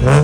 What's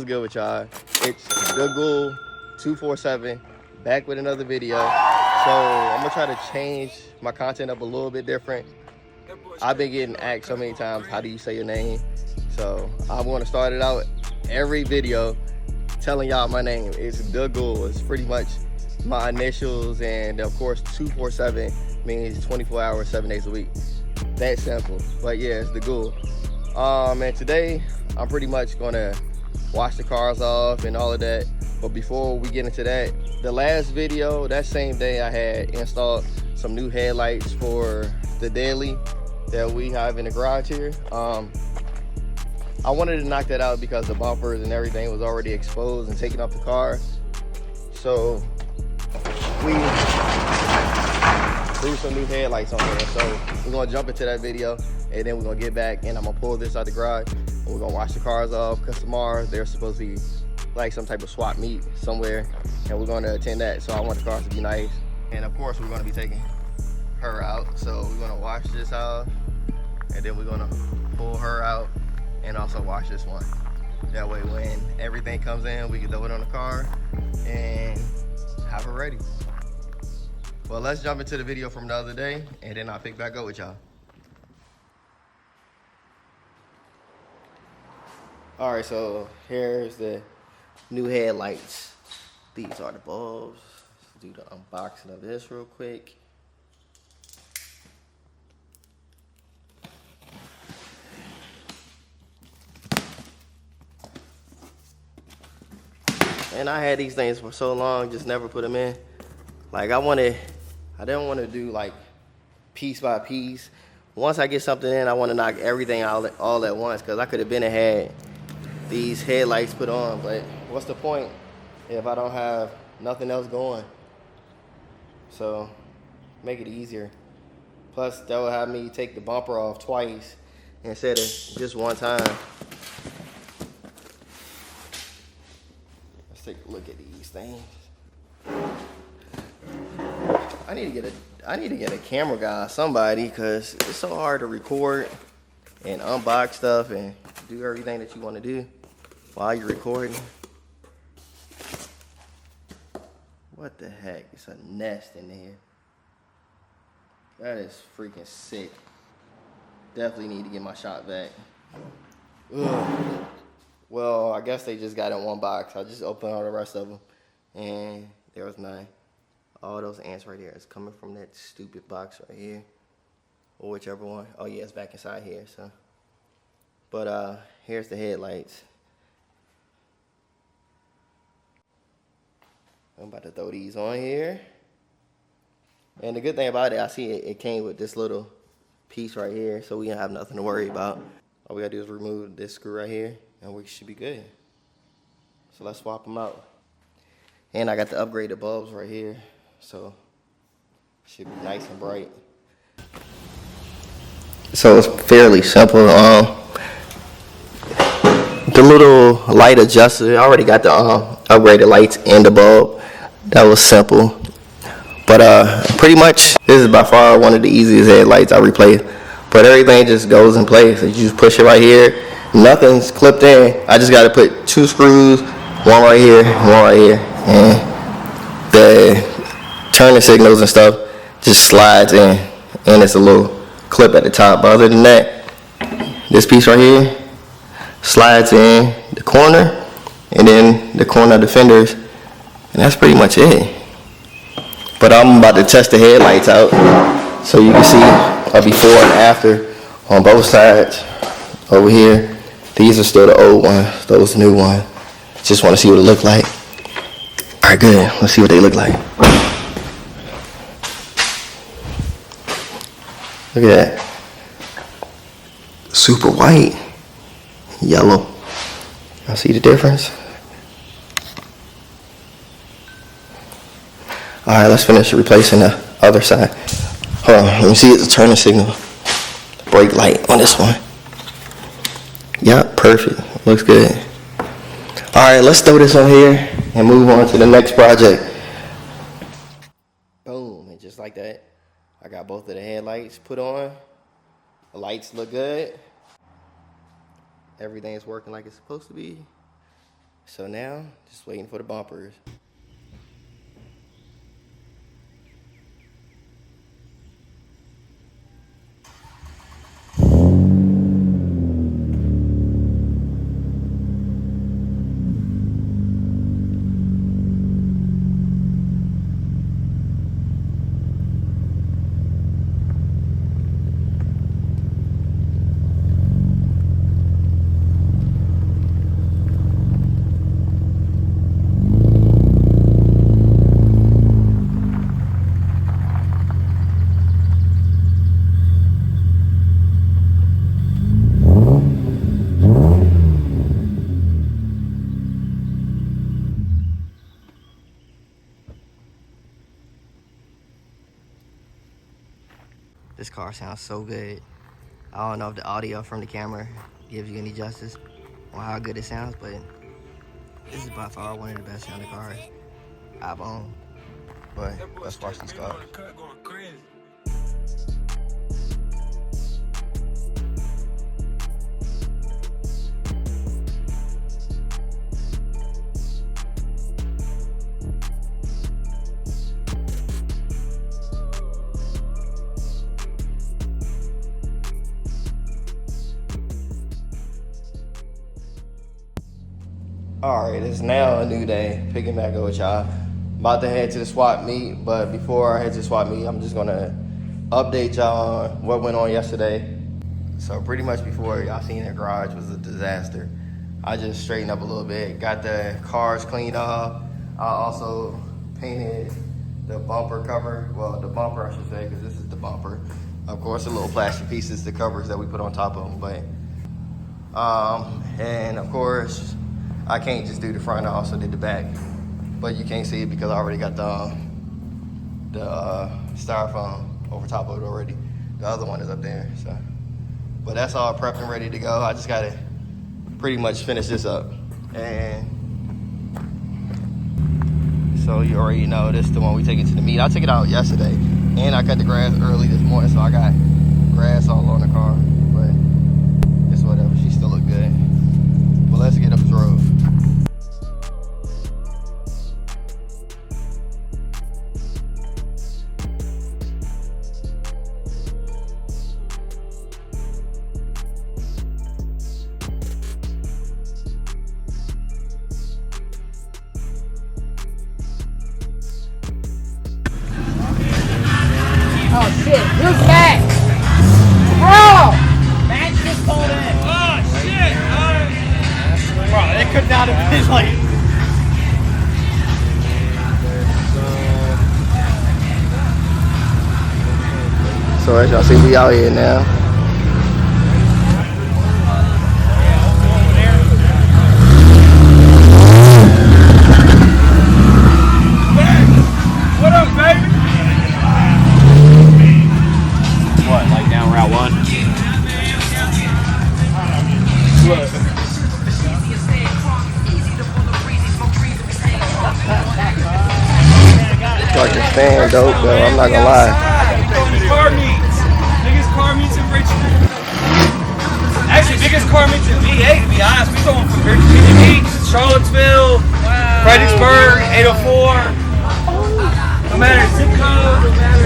good with y'all? It's the Ghoul 247 back with another video. So I'm gonna try to change my content up a little bit different. I've been getting asked so many times, how do you say your name? So I'm gonna start it out every video telling y'all my name. It's the Ghoul. It's pretty much my initials, and of course 247 means 24 hours, 7 days a week. That simple. But yeah, it's the Ghoul. And today I'm pretty much gonna wash the cars off and all of that. But before we get into that, the last video, that same day, I had installed some new headlights for the daily that we have in the garage here. I wanted to knock that out because the bumpers and everything was already exposed and taking off the car. So we threw some new headlights on there. So we're gonna jump into that video, and then we're gonna get back and I'm gonna pull this out the garage and we're gonna wash the cars off, because tomorrow there's supposed to be like some type of swap meet somewhere, and we're gonna attend that. So I want the cars to be nice, and of course we're gonna be taking her out. So we're gonna wash this out, and then we're gonna pull her out and also wash this one. That way when everything comes in, we can throw it on the car and have her ready. Well, let's jump into the video from the other day, and then I'll pick back up with y'all. All right, so here's the new headlights. These are the bulbs. Let's do the unboxing of this real quick. And I had these things for so long, just never put them in. Like I didn't want to do like piece by piece. Once I get something in, I want to knock everything out all at once, because I could have been and had these headlights put on, but what's the point if I don't have nothing else going? So make it easier. Plus that will have me take the bumper off twice instead of just one time. Let's take a look at these things. I need to get a camera guy, somebody, because it's so hard to record and unbox stuff and do everything that you want to do while you're recording. What the heck? It's a nest in there. That is freaking sick. Definitely need to get my shot back. Ugh. Well, I guess they just got in one box. I just opened all the rest of them, and there was none. All those ants right there is coming from that stupid box right here, or whichever one. Oh yeah, it's back inside here. So, but here's the headlights. I'm about to throw these on here. And the good thing about it, I see it came with this little piece right here, so we don't have nothing to worry about. All we gotta do is remove this screw right here, and we should be good. So let's swap them out. And I got the upgraded bulbs right here, so should be nice and bright. So it's fairly simple. The little light adjuster, I already got the upgraded lights and the bulb. That was simple. But pretty much, this is by far one of the easiest headlights I replaced. But everything just goes in place. You just push it right here. Nothing's clipped in. I just got to put 2 screws, one right here, one right here. And the turning signals and stuff just slides in. And it's a little clip at the top. But other than that, this piece right here slides in the corner, and then the corner of the fenders, and that's pretty much it. But I'm about to test the headlights out so you can see a before and after on both sides. Over here, these are still the old ones, those new ones. Just want to see what it look like. All right, good. Let's see what they look like. Look at that. Super white. Yellow. Y'all see the difference? All right, let's finish replacing the other side. Hold on, let me see the turning signal. Brake light on this one. Yep, perfect. Looks good. All right, let's throw this on here and move on to the next project. Boom, and just like that, I got both of the headlights put on. The lights look good. Everything is working like it's supposed to be. So now, just waiting for the bumpers. This car sounds so good. I don't know if the audio from the camera gives you any justice on how good it sounds, but this is by far one of the best sounding cars I've owned. But let's watch these cars. Alright, it's now a new day, picking back up with y'all. About to head to the swap meet, but before I head to the swap meet, I'm just gonna update y'all on what went on yesterday. So pretty much before y'all seen the garage was a disaster. I just straightened up a little bit, got the cars cleaned off. I also painted the bumper cover, well the bumper I should say, because this is the bumper. Of course the little plastic pieces, the covers that we put on top of them, but and of course I can't just do the front, I also did the back. But you can't see it because I already got the styrofoam over top of it already. The other one is up there, so. But that's all prepped and ready to go. I just gotta pretty much finish this up. And so you already know this is the one we take it to the meet. I took it out yesterday and I cut the grass early this morning, so I got grass all on the car. But it's whatever, she still look good. But let's get up the road. Oh shit, who's Max? Bro! Max just pulled in. Oh shit! Bro, it could not have been like. So as y'all see, we out here now. What up, baby? What, like down Route 1? Look. Fucking fan dope though, I'm not gonna lie. Car meets. Biggest car meets in Richmond. Actually, biggest car meets in VA, to be honest. We going from Virginia Beach, Charlottesville, Fredericksburg, 804. No matter zip code, no matter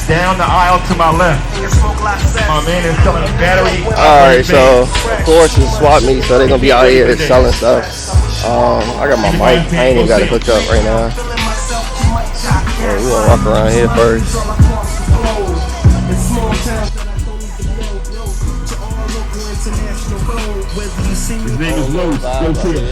down the aisle to my left. My man is selling a battery. Alright, so of course it's swap meet, so they're gonna be out here selling stuff. I got my mic, I ain't even got it hooked up right now. So we gonna walk around here first. His name is Lowe's. Go see him.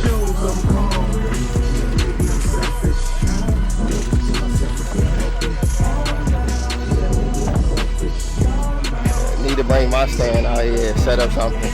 Need to bring my stand out here, set up something.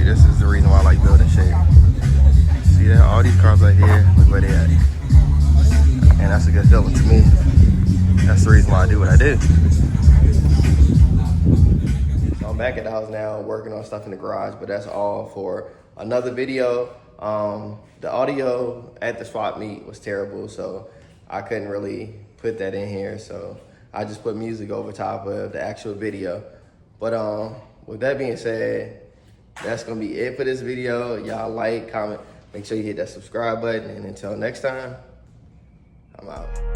This is the reason why I like building shit. See that? All these cars right here, look where they at. And that's a good feeling to me. That's the reason why I do what I do. So I'm back at the house now working on stuff in the garage, but that's all for another video. The audio at the swap meet was terrible, so I couldn't really put that in here. So I just put music over top of the actual video. But with that being said, that's gonna be it for this video. Y'all like, comment, make sure you hit that subscribe button, and until next time, I'm out.